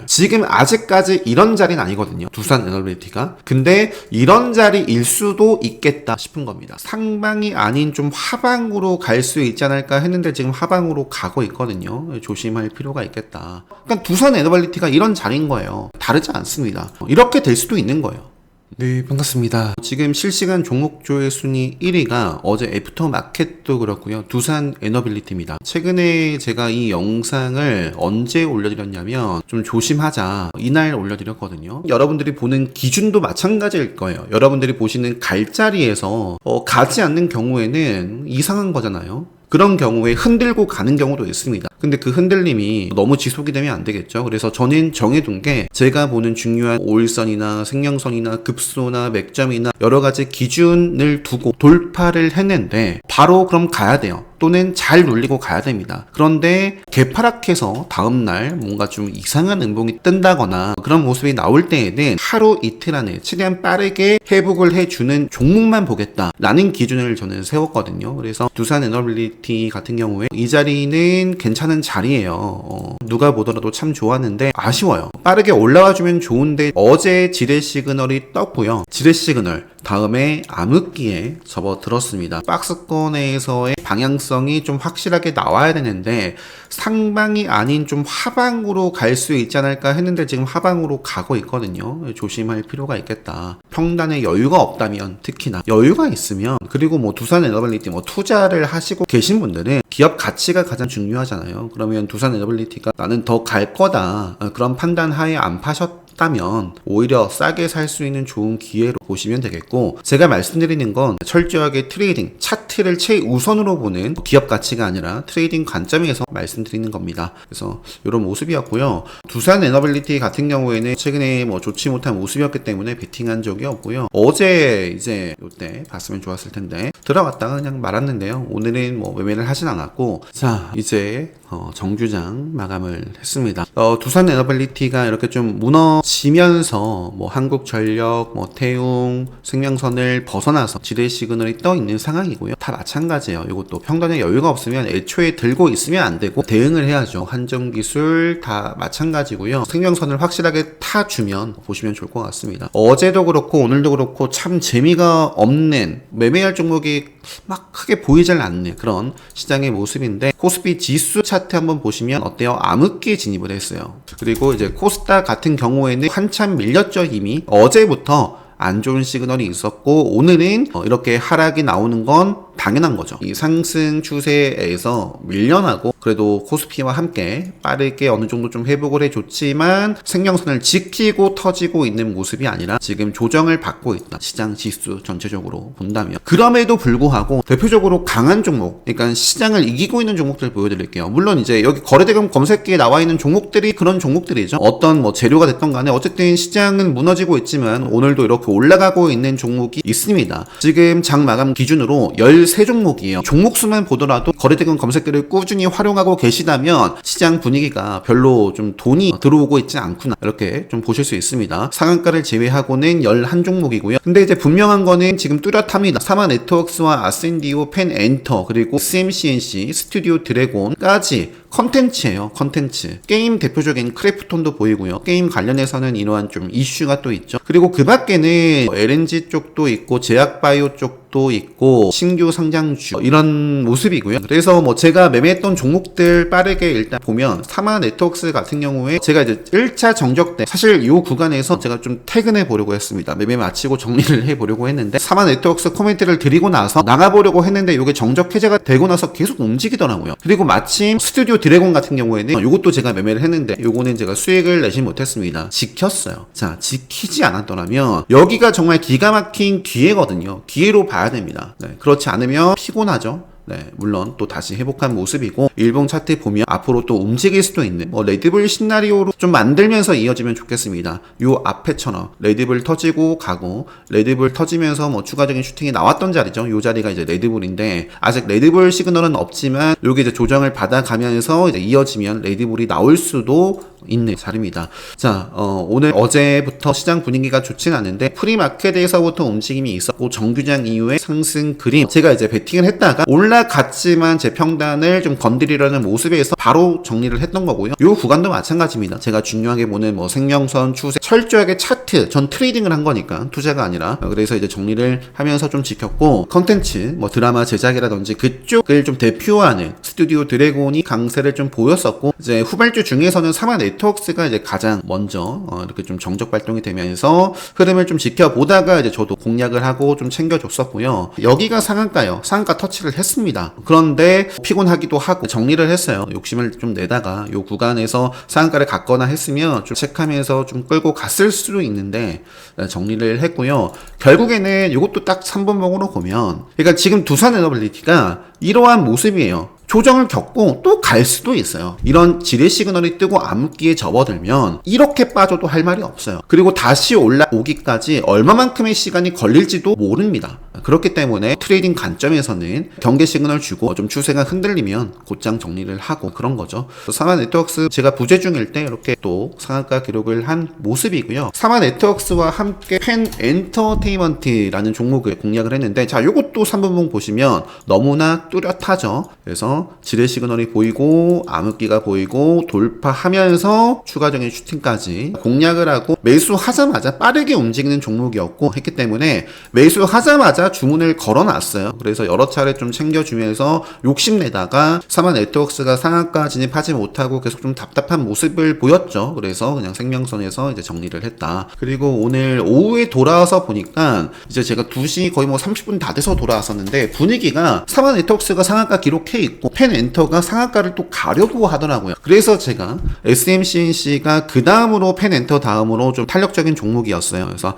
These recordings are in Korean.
지금 아직까지 이런 자리는 아니거든요. 두산 에너빌리티가. 근데 이런 자리일 수도 있겠다 싶은 겁니다. 상방이 아닌 좀 하방으로 갈 수 있지 않을까 했는데 지금 하방으로 가고 있거든요. 조심할 필요가 있겠다. 그러니까 두산 에너빌리티가 이런 자리인 거예요. 다르지 않습니다. 이렇게 될 수도 있는 거예요. 네, 반갑습니다. 지금 실시간 종목조회 순위 1위가 어제 애프터마켓도 그렇고요. 두산 에너빌리티입니다. 최근에 제가 이 영상을 언제 올려드렸냐면 좀 조심하자 이날 올려드렸거든요. 여러분들이 보는 기준도 마찬가지일 거예요. 여러분들이 보시는 갈자리에서 가지 않는 경우에는 이상한 거잖아요. 그런 경우에 흔들고 가는 경우도 있습니다. 근데 그 흔들림이 너무 지속이 되면 안 되겠죠. 그래서 저는 정해둔 게 제가 보는 중요한 5일선이나 생명선이나 급소나 맥점이나 여러 가지 기준을 두고 돌파를 했는데 바로 그럼 가야 돼요. 또는 잘 눌리고 가야 됩니다. 그런데 개파락해서 다음날 뭔가 좀 이상한 음봉이 뜬다거나 그런 모습이 나올 때에는 하루 이틀 안에 최대한 빠르게 회복을 해주는 종목만 보겠다라는 기준을 저는 세웠거든요. 그래서 두산 에너빌리티 같은 경우에 이 자리는 괜찮은 자리예요. 누가 보더라도 참 좋았는데 아쉬워요. 빠르게 올라와주면 좋은데 어제 지뢰 시그널이 떴고요. 지뢰 시그널 다음에 암흑기에 접어들었습니다. 박스권에서의 방향성이 좀 확실하게 나와야 되는데 상방이 아닌 좀 하방으로 갈 수 있지 않을까 했는데 지금 하방으로 가고 있거든요. 조심할 필요가 있겠다. 평단에 여유가 없다면 특히나 여유가 있으면 그리고 뭐 두산 에너빌리티 투자를 하시고 계신 분들은 기업 가치가 가장 중요하잖아요. 그러면 두산 에너빌리티가 나는 더 갈 거다 그런 판단 하에 안 파셨다면 오히려 싸게 살 수 있는 좋은 기회로 보시면 되겠고 제가 말씀드리는 건 철저하게 트레이딩 차트를 최우선으로 보는 기업 가치가 아니라 트레이딩 관점에서 말씀드리는 겁니다. 그래서 이런 모습이었고요. 두산 에너빌리티 같은 경우에는 최근에 좋지 못한 모습이었기 때문에 베팅한 적이 없고요. 어제 이제 이때 봤으면 좋았을 텐데 들어갔다가 그냥 말았는데요. 오늘은 매매를 하진 않았고 자 이제 정주장 마감을 했습니다. 두산 에너빌리티가 이렇게 좀 무너지면서 한국전력, 태웅, 생명선을 벗어나서 지뢰 시그널이 떠 있는 상황이고요. 다 마찬가지예요. 이것도 평단에 여유가 없으면 애초에 들고 있으면 안 되고 대응을 해야죠. 한정기술 다 마찬가지고요. 생명선을 확실하게 타주면 보시면 좋을 것 같습니다. 어제도 그렇고 오늘도 그렇고 참 재미가 없는 매매할 종목이 막 크게 보이질 않는 그런 시장의 모습인데 코스피 지수 차트 한번 보시면 어때요? 암흑기에 진입을 했어요. 그리고 이제 코스닥 같은 경우에는 한참 밀렸죠. 이미 어제부터 안 좋은 시그널이 있었고 오늘은 이렇게 하락이 나오는 건 당연한 거죠. 이 상승 추세에서 밀려나고 그래도 코스피와 함께 빠르게 어느 정도 좀 회복을 해줬지만 생명선을 지키고 터지고 있는 모습이 아니라 지금 조정을 받고 있다. 시장 지수 전체적으로 본다면 그럼에도 불구하고 대표적으로 강한 종목 그러니까 시장을 이기고 있는 종목들 보여드릴게요. 물론 이제 여기 거래대금 검색기에 나와 있는 종목들이 그런 종목들이죠. 어떤 재료가 됐던 간에 어쨌든 시장은 무너지고 있지만 오늘도 이렇게 올라가고 있는 종목이 있습니다. 지금 장 마감 기준으로 13종목이에요. 종목 수만 보더라도 거래대금 검색기를 꾸준히 활용하고 계시다면 시장 분위기가 별로 좀 돈이 들어오고 있지 않구나 이렇게 좀 보실 수 있습니다. 상한가를 제외하고는 11종목이고요. 근데 이제 분명한 거는 지금 뚜렷합니다. 사마 네트워크스와 아센디오, 펜엔터 그리고 CMCNC, 스튜디오 드래곤까지 컨텐츠예요. 컨텐츠. 게임 대표적인 크래프톤도 보이고요. 게임 관련해서는 이러한 좀 이슈가 또 있죠. 그리고 그 밖에는 LNG 쪽도 있고 제약바이오 쪽도 있고 신규 상장주 이런 모습이고요. 그래서 제가 매매했던 종목들 빠르게 일단 보면 사마 네트워크스 같은 경우에 제가 이제 1차 정적 때 사실 이 구간에서 제가 좀 퇴근해 보려고 했습니다. 매매 마치고 정리를 해 보려고 했는데 사마 네트워크스 코멘트를 드리고 나서 나가보려고 했는데 이게 정적 해제가 되고 나서 계속 움직이더라고요. 그리고 마침 스튜디오 드래곤 같은 경우에는 이것도 제가 매매를 했는데 요거는 제가 수익을 내지 못했습니다. 지켰어요. 자, 지키지 않았더라면 여기가 정말 기가 막힌 기회거든요. 기회로 봐야 됩니다. 네, 그렇지 않으면 피곤하죠. 네, 물론 또 다시 회복한 모습이고 일봉 차트 보면 앞으로 또 움직일 수도 있는 레드불 시나리오로 좀 만들면서 이어지면 좋겠습니다. 요 앞에처럼 레드불 터지고 가고 레드불 터지면서 추가적인 슈팅이 나왔던 자리죠. 요 자리가 이제 레드불인데 아직 레드불 시그널은 없지만 요게 이제 조정을 받아가면서 이제 이어지면 레드불이 나올 수도 있는 자리입니다. 자, 오늘 어제부터 시장 분위기가 좋진 않은데 프리마켓에서부터 움직임이 있었고 정규장 이후에 상승 그림, 제가 이제 베팅을 했다가 올라갔지만 제 평단을 좀 건드리려는 모습에서 바로 정리를 했던 거고요. 이 구간도 마찬가지입니다. 제가 중요하게 보는 뭐 생명선 추세, 철저하게 차트, 전 트레이딩을 한 거니까 투자가 아니라, 그래서 이제 정리를 하면서 좀 지켰고, 컨텐츠 뭐 드라마 제작이라든지 그쪽을 좀 대표하는 스튜디오 드래곤이 강세를 좀 보였었고, 이제 후발주 중에서는 사마 네트워크스가 이제 가장 먼저 이렇게 좀 정적 발동이 되면서 흐름을 좀 지켜보다가 이제 저도 공략을 하고 좀 챙겨줬었고요. 여기가 상한가요. 상한가 터치를 했습니다. 그런데 피곤하기도 하고 정리를 했어요. 욕심을 좀 내다가 요 구간에서 상한가를 갔거나 했으면 좀 체크하면서 좀 끌고 갔을 수도 있는데 정리를 했고요. 결국에는 이것도 딱 3번봉으로 보면, 그러니까 지금 두산에너빌리티가 이러한 모습이에요. 조정을 겪고 또 갈 수도 있어요. 이런 지뢰 시그널이 뜨고 암흑기에 접어들면 이렇게 빠져도 할 말이 없어요. 그리고 다시 올라오기까지 얼마만큼의 시간이 걸릴지도 모릅니다. 그렇기 때문에 트레이딩 관점에서는 경계 시그널 주고 좀 추세가 흔들리면 곧장 정리를 하고 그런 거죠. 사마 네트워크스 제가 부재 중일 때 이렇게 또 상한가 기록을 한 모습이고요. 사마 네트워크스와 함께 펜 엔터테인먼트라는 종목을 공략을 했는데, 자, 요것도 3분봉 보시면 너무나 뚜렷하죠. 그래서 지뢰 시그널이 보이고 암흑기가 보이고 돌파하면서 추가적인 슈팅까지 공략을 하고 매수하자마자 빠르게 움직이는 종목이었고 했기 때문에 매수하자마자 주문을 걸어놨어요. 그래서 여러 차례 좀 챙겨주면서 욕심내다가 사마 네트워크스가 상한가 진입하지 못하고 계속 좀 답답한 모습을 보였죠. 그래서 그냥 생명선에서 이제 정리를 했다. 그리고 오늘 오후에 돌아와서 보니까 이제 제가 2시 거의 뭐 30분 다 돼서 돌아왔었는데 분위기가 사마 네트워크스가 상한가 기록해 있고 펜 엔터가 상한가를 또 가려고 하더라고요. 그래서 제가 SMCNC가 그 다음으로 펜 엔터 다음으로 좀 탄력적인 종목이었어요. 그래서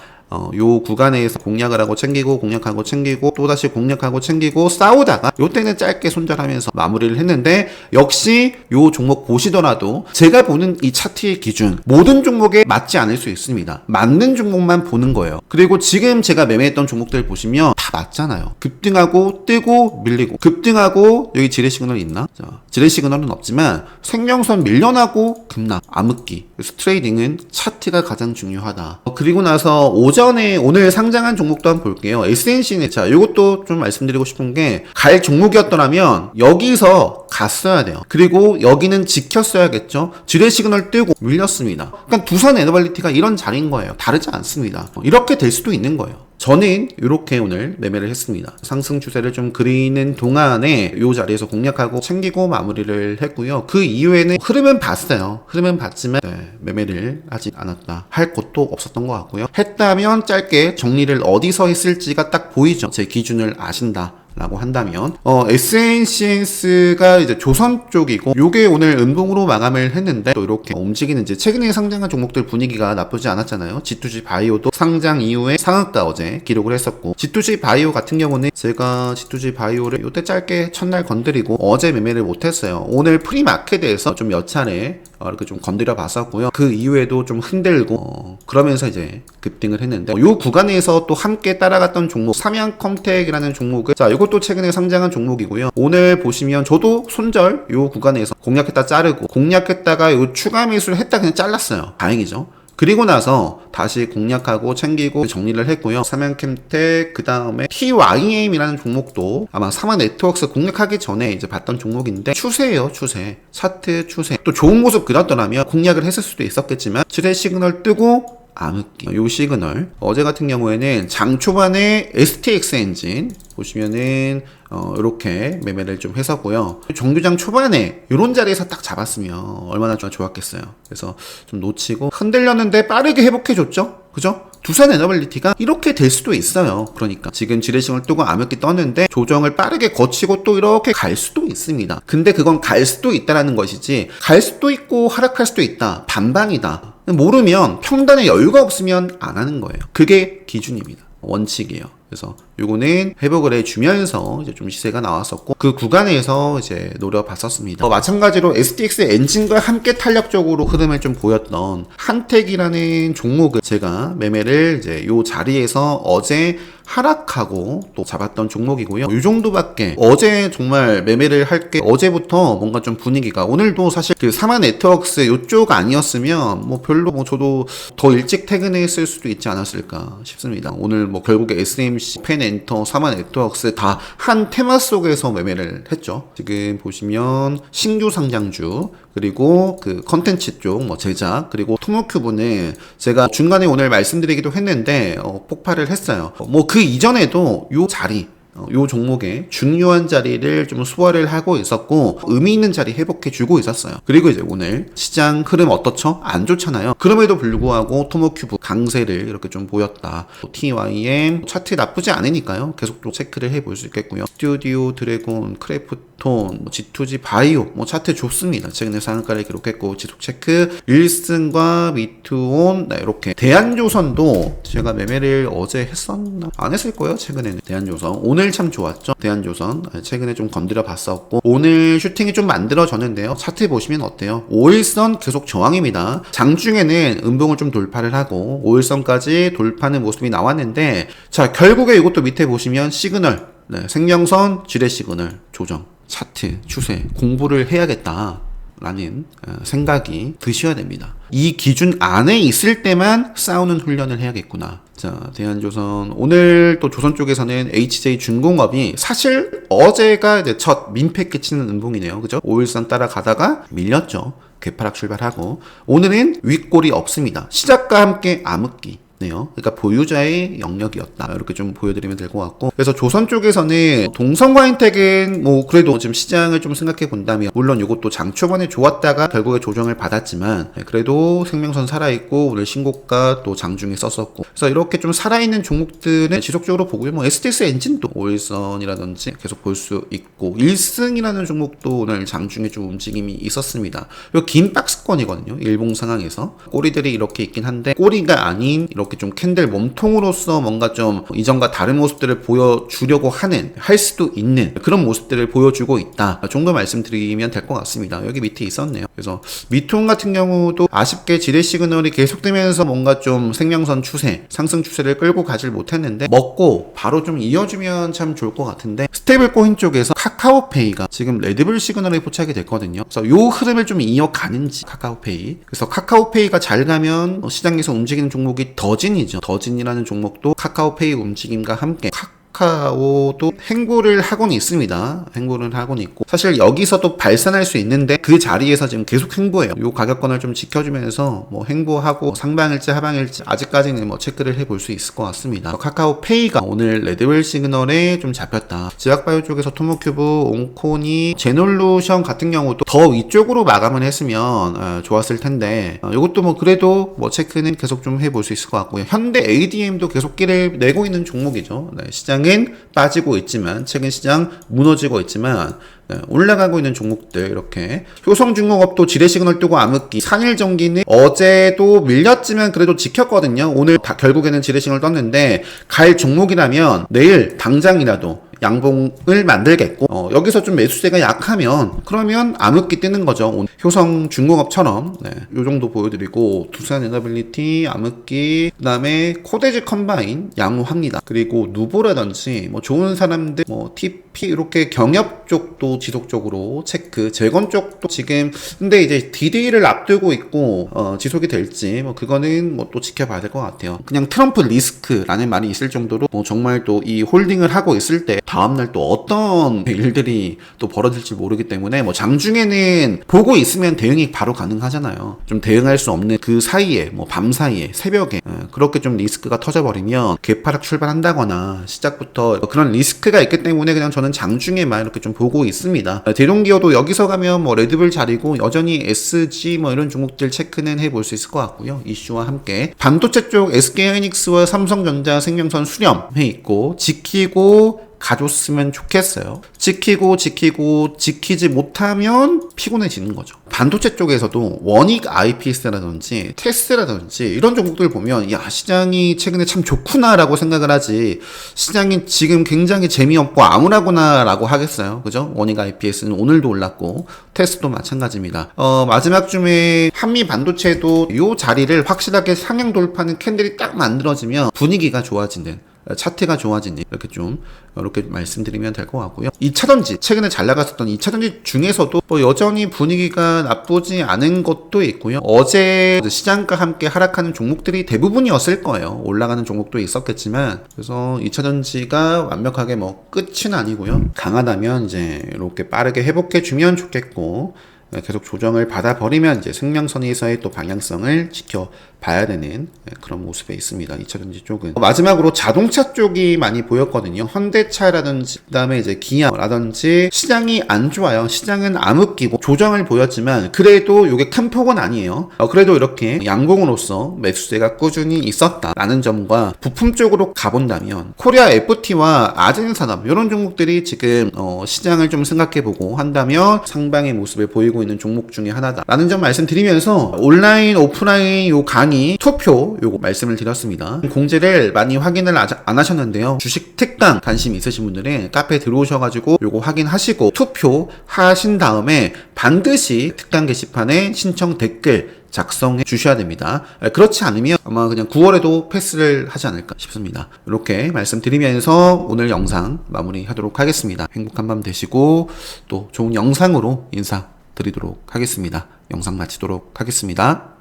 요 구간에서 공략을 하고 챙기고 공략하고 챙기고 또다시 공략하고 챙기고 싸우다가 요때는 짧게 손절하면서 마무리를 했는데, 역시 요 종목 보시더라도 제가 보는 이 차트의 기준 모든 종목에 맞지 않을 수 있습니다. 맞는 종목만 보는 거예요. 그리고 지금 제가 매매했던 종목들 보시면 다 맞잖아요. 급등하고 뜨고 밀리고 급등하고, 여기 지뢰 시그널 있나? 자, 지뢰 시그널은 없지만 생명선 밀려나고 급락, 암흑기. 그래서 트레이딩은 차트가 가장 중요하다. 그리고 나서 오전에 오늘 상장한 종목도 한번 볼게요. SNC는, 자, 이것도 좀 말씀드리고 싶은 게, 갈 종목이었더라면 여기서 갔어야 돼요. 그리고 여기는 지켰어야겠죠. 지뢰 시그널 뜨고 밀렸습니다. 그러니까 두산에너빌리티가 이런 자리인 거예요. 다르지 않습니다. 이렇게 될 수도 있는 거예요. 저는 이렇게 오늘 매매를 했습니다. 상승 추세를 좀 그리는 동안에 이 자리에서 공략하고 챙기고 마무리를 했고요. 그 이후에는 흐름은 봤어요. 흐름은 봤지만 매매를 하지 않았다. 할 것도 없었던 것 같고요. 했다면 짧게 정리를 어디서 했을지가 딱 보이죠. 제 기준을 아신다 라고 한다면, SNCN스가 이제 조선 쪽이고, 요게 오늘 음봉으로 마감을 했는데, 또 이렇게 움직이는지, 최근에 상장한 종목들 분위기가 나쁘지 않았잖아요. G2G 바이오도 상장 이후에 상한가 어제 기록을 했었고, G2G 바이오 같은 경우는 제가 G2G 바이오를 요때 짧게 첫날 건드리고, 어제 매매를 못했어요. 오늘 프리마켓에서 좀 몇 차례 이렇게 좀 건드려 봤었고요. 그 이후에도 좀 흔들고, 그러면서 이제 급등을 했는데, 요 구간에서 또 함께 따라갔던 종목, 삼양컴텍이라는 종목을, 자, 이것도 최근에 상장한 종목이고요. 오늘 보시면 저도 손절 요 구간에서 공략했다 자르고, 공략했다가 요 추가 매수를 했다 그냥 잘랐어요. 다행이죠. 그리고 나서 다시 공략하고 챙기고 정리를 했고요. 삼양캠텍, 그 다음에 TYM이라는 종목도 아마 사마 네트워크스 공략하기 전에 이제 봤던 종목인데, 추세예요, 추세. 차트 추세. 또 좋은 모습 그렸더라면 공략을 했을 수도 있었겠지만, 지뢰 시그널 뜨고 암흑기, 요 시그널. 어제 같은 경우에는 장 초반에 STX 엔진 보시면은 이렇게 매매를 좀 했었고요. 정규장 초반에 이런 자리에서 딱 잡았으면 얼마나 좋았겠어요. 그래서 좀 놓치고 흔들렸는데 빠르게 회복해줬죠. 그죠? 두산에너빌리티가 이렇게 될 수도 있어요. 그러니까 지금 지뢰싱을 뜨고 암흑기 떴는데 조정을 빠르게 거치고 또 이렇게 갈 수도 있습니다. 근데 그건 갈 수도 있다라는 것이지, 갈 수도 있고 하락할 수도 있다, 반반이다, 모르면, 평단에 여유가 없으면 안 하는 거예요. 그게 기준입니다. 원칙이에요. 그래서 요거는 회복을 해주면서 이제 좀 시세가 나왔었고 그 구간에서 이제 노려봤었습니다. 마찬가지로 STX 엔진과 함께 탄력적으로 흐름을 좀 보였던 한택이라는 종목을 제가 매매를 이제 요 자리에서 어제 하락하고 또 잡았던 종목이고요. 이 정도밖에 어제 정말 매매를 할 게 어제부터 뭔가 좀 분위기가 오늘도 사실 그 사마 네트워크스 요쪽 아니었으면 뭐 별로 뭐 저도 더 일찍 퇴근했을 수도 있지 않았을까 싶습니다. 오늘 뭐 결국에 SMC, 펜엔터, 사마 네트워크스 다 한 테마 속에서 매매를 했죠. 지금 보시면 신규 상장주 그리고 그 컨텐츠 쪽 뭐 제작 그리고 토모큐브는 제가 중간에 오늘 말씀드리기도 했는데 폭발을 했어요. 뭐 그 이전에도 요 자리 요 종목의 중요한 자리를 좀 소화를 하고 있었고 의미 있는 자리 회복해 주고 있었어요. 그리고 이제 오늘 시장 흐름 어떻죠? 안 좋잖아요. 그럼에도 불구하고 토모큐브 강세를 이렇게 좀 보였다. TYM 차트 나쁘지 않으니까요. 계속 또 체크를 해볼 수 있겠고요. 스튜디오 드래곤, 크래프톤, G2G 바이오 차트 좋습니다. 최근에 상한가를 기록했고 지속 체크 1승과 미투온 이렇게 대한조선도 제가 매매를 어제 했었나? 안 했을 거예요. 최근에는 대한조선 오늘 참 좋았죠. 대한조선 최근에 좀 건드려 봤었고 오늘 슈팅이 좀 만들어졌는데요. 차트 보시면 어때요? 5일선 계속 저항입니다. 장중에는 음봉을 좀 돌파를 하고 5일선까지 돌파하는 모습이 나왔는데 자 결국에 이것도 밑에 보시면 시그널 생명선 지뢰 시그널 조정 차트 추세 공부를 해야겠다 라는 생각이 드셔야 됩니다. 이 기준 안에 있을 때만 싸우는 훈련을 해야겠구나. 자, 대한조선 오늘 또 조선 쪽에서는 HJ중공업이 사실 어제가 이제 첫 민폐 끼치는 음봉이네요. 그죠? 5일선 따라가다가 밀렸죠. 괴파락 출발하고 오늘은 윗골이 없습니다. 시작과 함께 암흑기 그러니까 보유자의 영역이었다. 이렇게 좀 보여드리면 될 것 같고 그래서 조선 쪽에서는 동성과 인텍은 뭐 그래도 지금 시장을 좀 생각해 본다면 물론 이것도 장 초반에 좋았다가 결국에 조정을 받았지만 그래도 생명선 살아있고 오늘 신고가 또 장중에 썼었고 그래서 이렇게 좀 살아있는 종목들은 지속적으로 보고요. 뭐 STX 엔진도 5일선이라든지 계속 볼 수 있고 1승이라는 종목도 오늘 장중에 좀 움직임이 있었습니다. 이 긴 박스권이거든요. 일봉 상황에서 꼬리들이 이렇게 있긴 한데 꼬리가 아닌 이렇게 좀 캔들 몸통으로서 뭔가 좀 이전과 다른 모습들을 보여주려고 할 수도 있는 그런 모습들을 보여주고 있다 정도 말씀드리면 될 것 같습니다. 여기 밑에 있었네요. 그래서 미통 같은 경우도 아쉽게 지뢰 시그널이 계속되면서 뭔가 좀 생명선 추세 상승 추세를 끌고 가질 못했는데 먹고 바로 좀 이어주면 참 좋을 것 같은데 스테이블코인 쪽에서 카카오페이가 지금 레드불 시그널에 포착이 됐거든요. 그래서 요 흐름을 좀 이어가는지 카카오페이 그래서 카카오페이가 잘 가면 시장에서 움직이는 종목이 더진이죠. 더진이라는 종목도 카카오페이 움직임과 함께 카카오도 행보를 하고는 있습니다. 행보를 하고는 있고 사실 여기서도 발산할 수 있는데 그 자리에서 지금 계속 행보해요. 요 가격권을 좀 지켜주면서 뭐 행보하고 상방일지 하방일지 아직까지는 뭐 체크를 해볼 수 있을 것 같습니다. 카카오페이가 오늘 레드웰 시그널에 좀 잡혔다. 지약바이오 쪽에서 토모큐브, 온코니, 제놀루션 같은 경우도 더 위쪽으로 마감을 했으면 좋았을 텐데 이것도 뭐 그래도 뭐 체크는 계속 좀 해볼 수 있을 것 같고요. 현대 ADM도 계속 끼를 내고 있는 종목이죠. 시장은 빠지고 있지만 최근 시장 무너지고 있지만 올라가고 있는 종목들 이렇게 효성중공업도 지뢰 시그널 뜨고 암흑기 산일전기는 어제도 밀렸지만 그래도 지켰거든요. 오늘 결국에는 지뢰 시그널 떴는데 갈 종목이라면 내일 당장이라도 양봉을 만들겠고 여기서 좀 매수세가 약하면 그러면 암흑기 뜨는 거죠. 효성중공업처럼 요 정도 보여드리고 두산에너빌리티 암흑기 그다음에 코데지 컴바인 양호합니다. 그리고 누보라든지 뭐 좋은 사람들 뭐 TP 이렇게 경협 쪽도 지속적으로 체크 재건 쪽도 지금 근데 이제 DD를 앞두고 있고 지속이 될지 뭐 그거는 뭐 또 지켜봐야 될 것 같아요. 그냥 트럼프 리스크라는 말이 있을 정도로 뭐 정말 또 이 홀딩을 하고 있을 때 다음날 또 어떤 일들이 또 벌어질지 모르기 때문에 뭐 장중에는 보고 있으면 대응이 바로 가능하잖아요. 좀 대응할 수 없는 그 사이에 뭐 밤 사이에 새벽에 그렇게 좀 리스크가 터져버리면 괴파락 출발한다거나 시작부터 그런 리스크가 있기 때문에 그냥 저는 장중에만 이렇게 좀 보고 있습니다. 대동기어도 여기서 가면 뭐 레드불 자리고 여전히 SG 뭐 이런 종목들 체크는 해볼 수 있을 것 같고요. 이슈와 함께 반도체 쪽 SK하이닉스와 삼성전자 생명선 수렴해 있고 지키고 가줬으면 좋겠어요. 지키지 못하면 피곤해지는 거죠. 반도체 쪽에서도 원익 IPS라든지 테스라든지 이런 종목들 보면 야, 시장이 최근에 참 좋구나라고 생각을 하지, 시장이 지금 굉장히 재미없고 아무나구나라고 하겠어요. 그죠? 원익 IPS는 오늘도 올랐고 테스도 마찬가지입니다. 마지막 줌에 한미 반도체도 이 자리를 확실하게 상향 돌파하는 캔들이 딱 만들어지면 분위기가 좋아진는, 차트가 좋아진다, 이렇게 말씀드리면 될 것 같고요. 2차전지, 최근에 잘 나갔었던 2차전지 중에서도 뭐 여전히 분위기가 나쁘지 않은 것도 있고요. 어제 시장과 함께 하락하는 종목들이 대부분이었을 거예요. 올라가는 종목도 있었겠지만, 그래서 2차전지가 완벽하게 뭐 끝은 아니고요. 강하다면 이제 이렇게 빠르게 회복해주면 좋겠고, 계속 조정을 받아버리면 이제 승명선에서의 또 방향성을 지켜봐야 되는 그런 모습에 있습니다. 2차전지 쪽은. 마지막으로 자동차 쪽이 많이 보였거든요. 현대차라든지 그다음에 이제 기아라든지 시장이 안 좋아요. 시장은 암흑기고 조정을 보였지만 그래도 이게 큰 폭은 아니에요. 그래도 이렇게 양봉으로서 매수세가 꾸준히 있었다라는 점과 부품 쪽으로 가본다면 코리아 FT와 아젠산업 이런 종목들이 지금 시장을 좀 생각해보고 한다면 상방의 모습을 보이고 있는 종목 중에 하나다라는 점 말씀드리면서 온라인 오프라인 요 강의 투표 요거 말씀을 드렸습니다. 공지를 많이 확인을 안 하셨는데요. 주식 특강 관심 있으신 분들은 카페에 들어오셔가지고 요거 확인하시고 투표 하신 다음에 반드시 특강 게시판에 신청 댓글 작성해 주셔야 됩니다. 그렇지 않으면 아마 그냥 9월에도 패스를 하지 않을까 싶습니다. 이렇게 말씀드리면서 오늘 영상 마무리하도록 하겠습니다. 행복한 밤 되시고 또 좋은 영상으로 인사드리도록 하겠습니다. 영상 마치도록 하겠습니다.